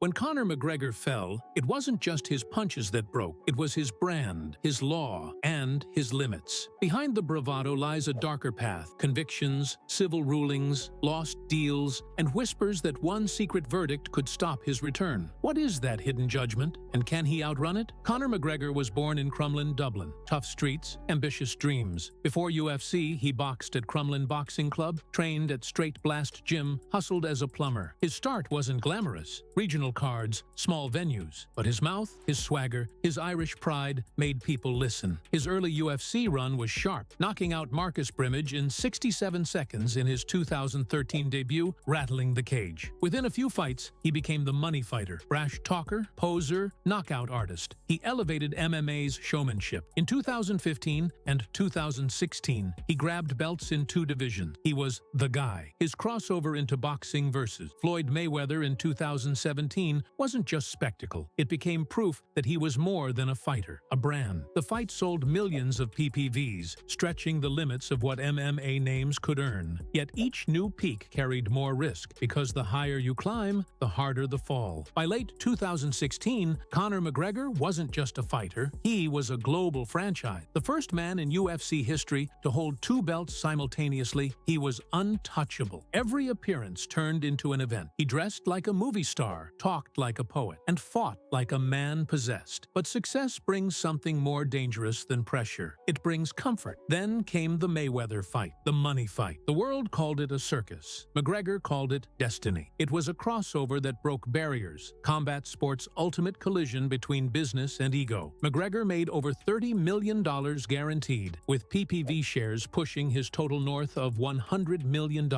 When Conor McGregor fell, it wasn't just his punches that broke, it was his brand, his law, and his limits. Behind the bravado lies a darker path: convictions, civil rulings, lost deals, and whispers that one secret verdict could stop his return. What is that hidden judgment, and can he outrun it? Conor McGregor was born in Crumlin, Dublin. Tough streets, ambitious dreams. Before UFC, he boxed at Crumlin Boxing Club, trained at Straight Blast Gym, hustled as a plumber. His start wasn't glamorous. Regional cards, small venues. But his mouth, his swagger, his Irish pride made people listen. His early UFC run was sharp, knocking out Marcus Brimage in 67 seconds in his 2013 debut, rattling the cage. Within a few fights, he became the money fighter, brash talker, poser, knockout artist. He elevated MMA's showmanship. In 2015 and 2016, he grabbed belts in 2 divisions. He was the guy. His crossover into boxing versus Floyd Mayweather in 2017 wasn't just spectacle. It became proof that he was more than a fighter, a brand. The fight sold millions of PPVs, stretching the limits of what MMA names could earn. Yet each new peak carried more risk, because the higher you climb, the harder the fall. By late 2016, Conor McGregor wasn't just a fighter, he was a global franchise. The first man in UFC history to hold 2 belts simultaneously, he was untouchable. Every appearance turned into an event. He dressed like a movie star, talked like a poet, and fought like a man possessed. But success brings something more dangerous than pressure. It brings comfort. Then came the Mayweather fight, the money fight. The world called it a circus. McGregor called it destiny. It was a crossover that broke barriers, combat sports' ultimate collision between business and ego. McGregor made over $30 million guaranteed, with PPV shares pushing his total north of $100 million.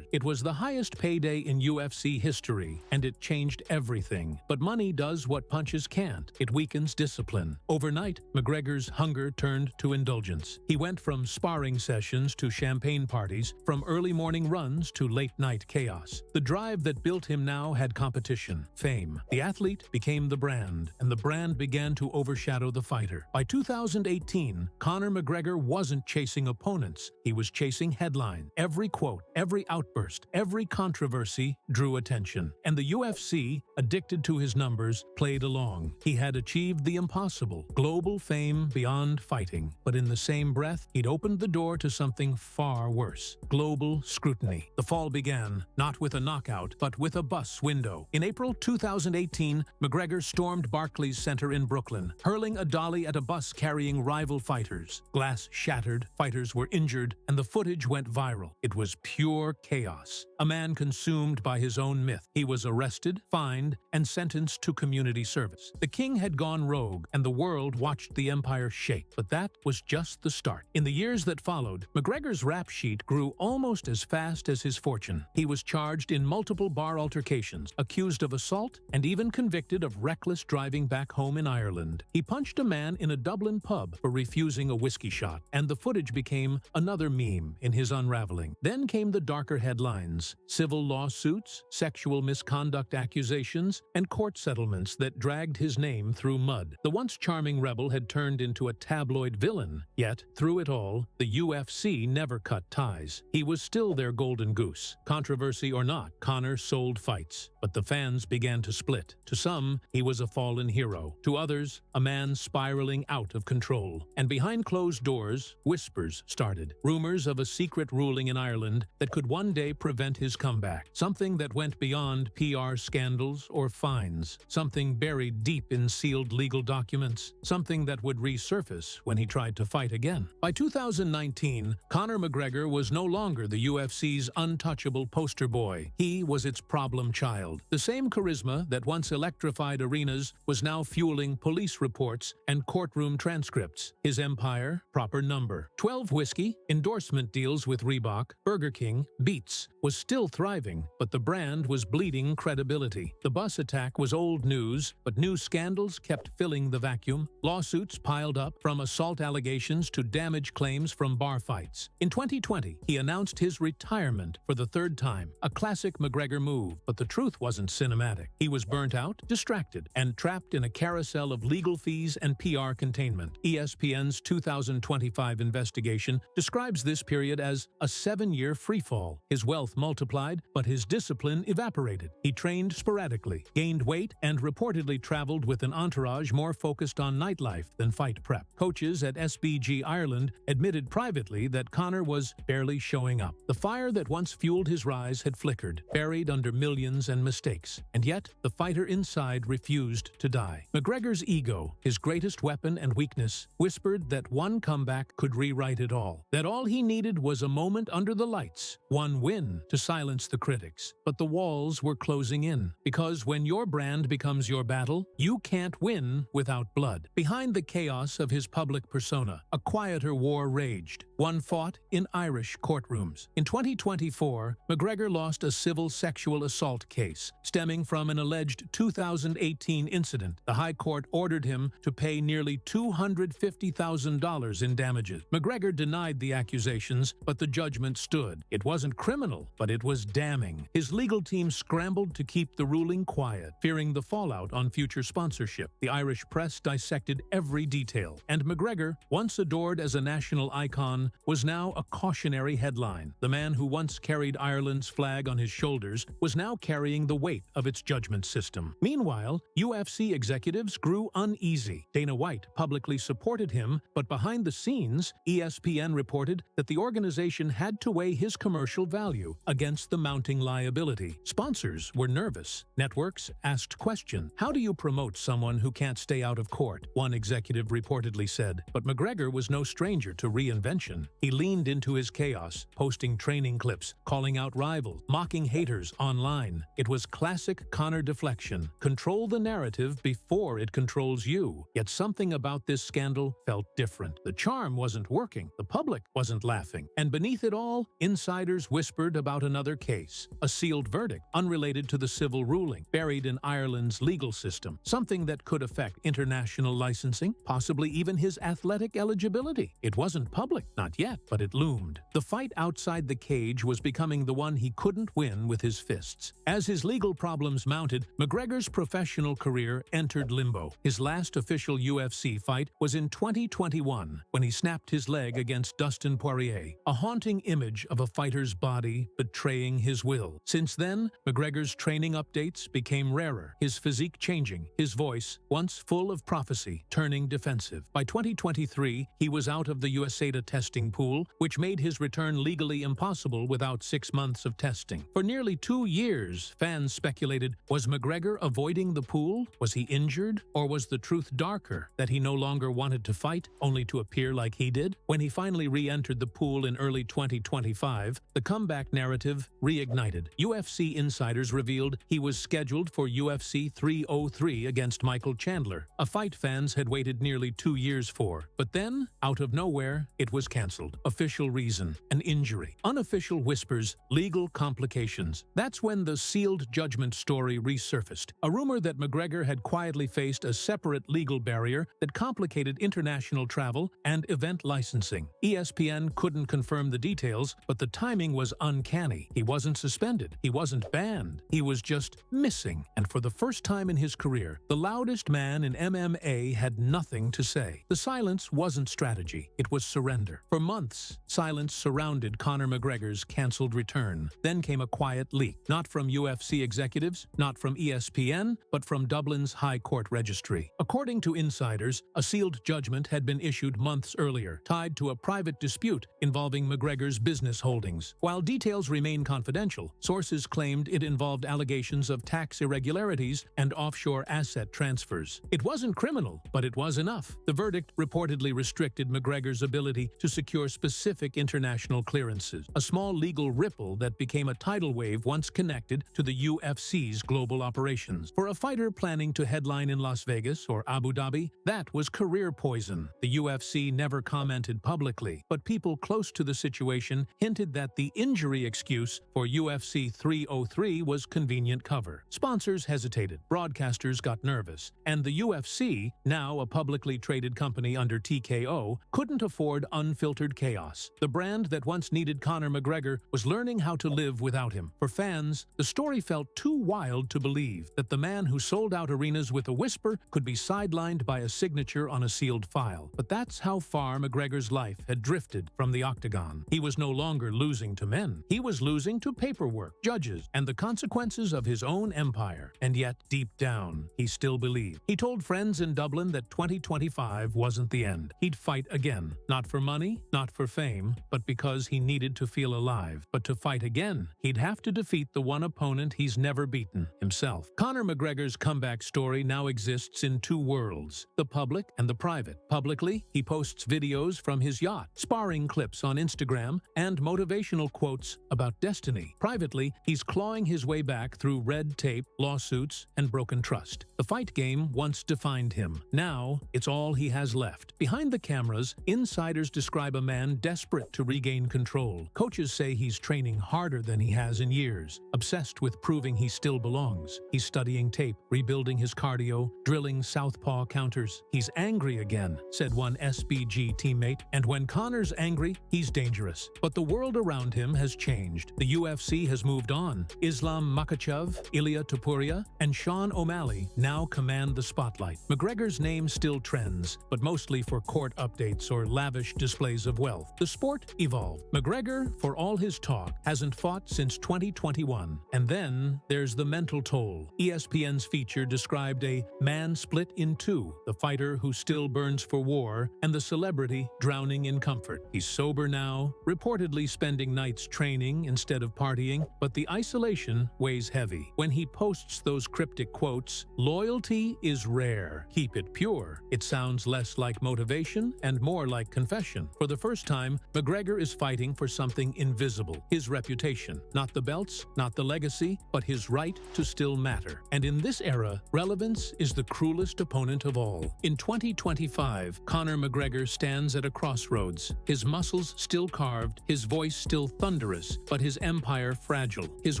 It was the highest payday in UFC history, and it changed everything. But money does what punches can't. It weakens discipline. Overnight, McGregor's hunger turned to indulgence. He went from sparring sessions to champagne parties, from early morning runs to late-night chaos. The drive that built him now had competition, fame. The athlete became the brand, and the brand began to overshadow the fighter. By 2018, Conor McGregor wasn't chasing opponents. He was chasing headlines. Every quote, every outburst, every controversy drew attention. And the UFC, addicted to his numbers, played along. He had achieved the impossible, global fame beyond fighting. But in the same breath, he'd opened the door to something far worse: global scrutiny. The fall began, not with a knockout, but with a bus window. In April 2018, McGregor stormed Barclays Center in Brooklyn, hurling a dolly at a bus carrying rival fighters. Glass shattered, fighters were injured, and the footage went viral. It was pure chaos. A man consumed by his own myth. He was arrested, fined, and sentenced to community service. The king had gone rogue, and the world watched the empire shake. But that was just the start. In the years that followed, McGregor's rap sheet grew almost as fast as his fortune. He was charged in multiple bar altercations, accused of assault, and even convicted of reckless driving back home in Ireland. He punched a man in a Dublin pub for refusing a whiskey shot, and the footage became another meme in his unraveling. Then came the darker headlines: civil lawsuits, sexual misconduct accusations, and court settlements that dragged his name through mud. The once charming rebel had turned into a tabloid villain. Yet, through it all, the UFC never cut ties. He was still their golden goose. Controversy or not, Conor sold fights. But the fans began to split. To some, he was a fallen hero. To others, a man spiraling out of control. And behind closed doors, whispers started. Rumors of a secret ruling in Ireland that could one day prevent his comeback. Something that went beyond PR scandals or fines. Something buried deep in sealed legal documents. Something that would resurface when he tried to fight again. By 2019, Conor McGregor was no longer the UFC's untouchable poster boy. He was its problem child. The same charisma that once electrified arenas was now fueling police reports and courtroom transcripts. His empire, proper number. 12 whiskey, endorsement deals with Reebok, Burger King, Beats, was still thriving, but the brand was bleeding credibility. The bus attack was old news, but new scandals kept filling the vacuum. Lawsuits piled up, from assault allegations to damage claims from bar fights. In 2020, he announced his retirement for the 3rd time, a classic McGregor move, but the truth wasn't cinematic. He was burnt out, distracted, and trapped in a carousel of legal fees and PR containment. ESPN's 2025 investigation describes this period as a 7-year freefall. His wealth multiplied, but his discipline evaporated. He trained sporadically, dramatically, gained weight, and reportedly traveled with an entourage more focused on nightlife than fight prep. Coaches at SBG Ireland admitted privately that Conor was barely showing up. The fire that once fueled his rise had flickered, buried under millions and mistakes. And yet, the fighter inside refused to die. McGregor's ego, his greatest weapon and weakness, whispered that one comeback could rewrite it all. That all he needed was a moment under the lights, one win, to silence the critics. But the walls were closing in. Because when your brand becomes your battle, you can't win without blood. Behind the chaos of his public persona, a quieter war raged, one fought in Irish courtrooms. In 2024, McGregor lost a civil sexual assault case stemming from an alleged 2018 incident. The High Court ordered him to pay nearly $250,000 in damages. McGregor denied the accusations, but the judgment stood. It wasn't criminal, but it was damning. His legal team scrambled to keep the ruling quiet, fearing the fallout on future sponsorship. The Irish press dissected every detail, and McGregor, once adored as a national icon, was now a cautionary headline. The man who once carried Ireland's flag on his shoulders was now carrying the weight of its judgment system. Meanwhile, UFC executives grew uneasy. Dana White publicly supported him, but behind the scenes, ESPN reported that the organization had to weigh his commercial value against the mounting liability. Sponsors were nervous. Networks asked questions. How do you promote someone who can't stay out of court? One executive reportedly said. But McGregor was no stranger to reinvention. He leaned into his chaos, posting training clips, calling out rivals, mocking haters online. It was classic Conor deflection. Control the narrative before it controls you. Yet something about this scandal felt different. The charm wasn't working. The public wasn't laughing. And beneath it all, insiders whispered about another case, a sealed verdict unrelated to the civil ruling, buried in Ireland's legal system, something that could affect international licensing, possibly even his athletic eligibility. It wasn't public, not yet, but it loomed. The fight outside the cage was becoming the one he couldn't win with his fists. As his legal problems mounted, McGregor's professional career entered limbo. His last official UFC fight was in 2021, when he snapped his leg against Dustin Poirier, a haunting image of a fighter's body betraying his will. Since then, McGregor's training updates became rarer, his physique changing, his voice, once full of prophecy, turning defensive. By 2023, he was out of the USADA testing pool, which made his return legally impossible without 6 months of testing. For nearly 2 years, fans speculated, was McGregor avoiding the pool? Was he injured? Or was the truth darker, that he no longer wanted to fight, only to appear like he did? When he finally re-entered the pool in early 2025, the comeback narrative reignited. UFC insiders revealed he was scheduled for UFC 303 against Michael Chandler, a fight fans had waited nearly 2 years for. But then, out of nowhere, it was cancelled. Official reason, an injury. Unofficial whispers, legal complications. That's when the sealed judgment story resurfaced. A rumor that McGregor had quietly faced a separate legal barrier that complicated international travel and event licensing. ESPN couldn't confirm the details, but the timing was uncanny. He wasn't suspended. He wasn't banned. He was just missing. And for the first time in his career, the loudest man in MMA had nothing to say. The silence wasn't strategy. It was surrender. For months, silence surrounded Conor McGregor's cancelled return. Then came a quiet leak, not from UFC executives, not from ESPN, but from Dublin's High Court registry. According to insiders, a sealed judgment had been issued months earlier, tied to a private dispute involving McGregor's business holdings. While details remain confidential, sources claimed it involved allegations of tax irregularities and offshore asset transfers. It wasn't criminal, but it was enough. The verdict reportedly restricted McGregor's ability to secure specific international clearances, a small legal ripple that became a tidal wave once connected to the UFC's global operations. For a fighter planning to headline in Las Vegas or Abu Dhabi, that was career poison. The UFC never commented publicly, but people close to the situation hinted that the injury excuse for UFC 303 was convenient cover. Sponsors hesitated, broadcasters got nervous, and the UFC, now a publicly traded company under TKO, couldn't afford unfiltered chaos. The brand that once needed Conor McGregor was learning how to live without him. For fans, the story felt too wild to believe that the man who sold out arenas with a whisper could be sidelined by a signature on a sealed file. But that's how far McGregor's life had drifted from the octagon. He was no longer losing to men. He was losing to paperwork, judges, and the consequences of his own own empire, and yet, deep down, he still believed. He told friends in Dublin that 2025 wasn't the end. He'd fight again. Not for money, not for fame, but because he needed to feel alive. But to fight again, he'd have to defeat the one opponent he's never beaten, himself. Conor McGregor's comeback story now exists in two worlds, the public and the private. Publicly, he posts videos from his yacht, sparring clips on Instagram, and motivational quotes about destiny. Privately, he's clawing his way back through red tape, lawsuits, and broken trust. The fight game once defined him. Now, it's all he has left. Behind the cameras, insiders describe a man desperate to regain control. Coaches say he's training harder than he has in years, obsessed with proving he still belongs. He's studying tape, rebuilding his cardio, drilling southpaw counters. He's angry again, said one SBG teammate, and when Conor's angry, he's dangerous. But the world around him has changed. The UFC has moved on. Islam Makhachev, Ilia Topuria, and Sean O'Malley now command the spotlight. McGregor's name still trends, but mostly for court updates or lavish displays of wealth. The sport evolved. McGregor, for all his talk, hasn't fought since 2021. And then there's the mental toll. ESPN's feature described a man split in two, the fighter who still burns for war, and the celebrity drowning in comfort. He's sober now, reportedly spending nights training instead of partying, but the isolation weighs heavy. When he posts those cryptic quotes, "Loyalty is rare. Keep it pure," it sounds less like motivation and more like confession. For the first time, McGregor is fighting for something invisible, his reputation. Not the belts, not the legacy, but his right to still matter. And in this era, relevance is the cruelest opponent of all. In 2025, Conor McGregor stands at a crossroads. His muscles still carved, his voice still thunderous, but his empire fragile. His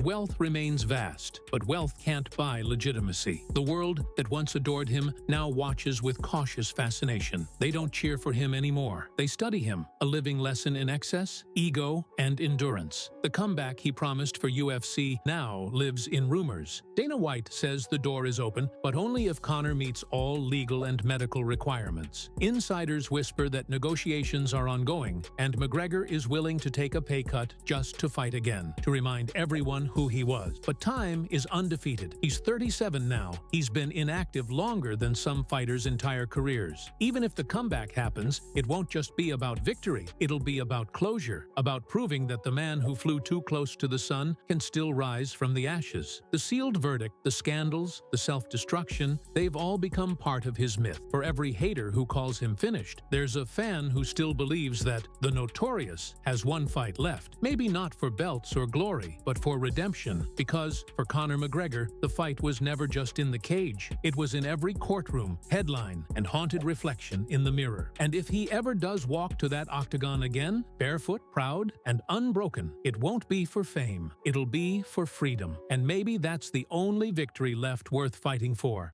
wealth remains vast, but wealth can't buy legitimacy. The world that once adored him now watches with cautious fascination. They don't cheer for him anymore. They study him, a living lesson in excess, ego, and endurance. The comeback he promised for UFC now lives in rumors. Dana White says the door is open, but only if Conor meets all legal and medical requirements. Insiders whisper that negotiations are ongoing, and McGregor is willing to take a pay cut just to fight again, to remind everyone who he was. But time is undefeated. He's 37 now. He's been inactive longer than some fighters' entire careers. Even if the comeback happens, it won't just be about victory. It'll be about closure, about proving that the man who flew too close to the sun can still rise from the ashes. The sealed verdict, the scandals, the self-destruction, they've all become part of his myth. For every hater who calls him finished, there's a fan who still believes that the Notorious has one fight left. Maybe not for belts or glory, but for redemption. Because, for Conor McGregor, the fight was never just in the cage. It was in every courtroom, headline, and haunted reflection in the mirror. And if he ever does walk to that octagon again, barefoot, proud, and unbroken, it won't be for fame. It'll be for freedom. And maybe that's the only victory left worth fighting for.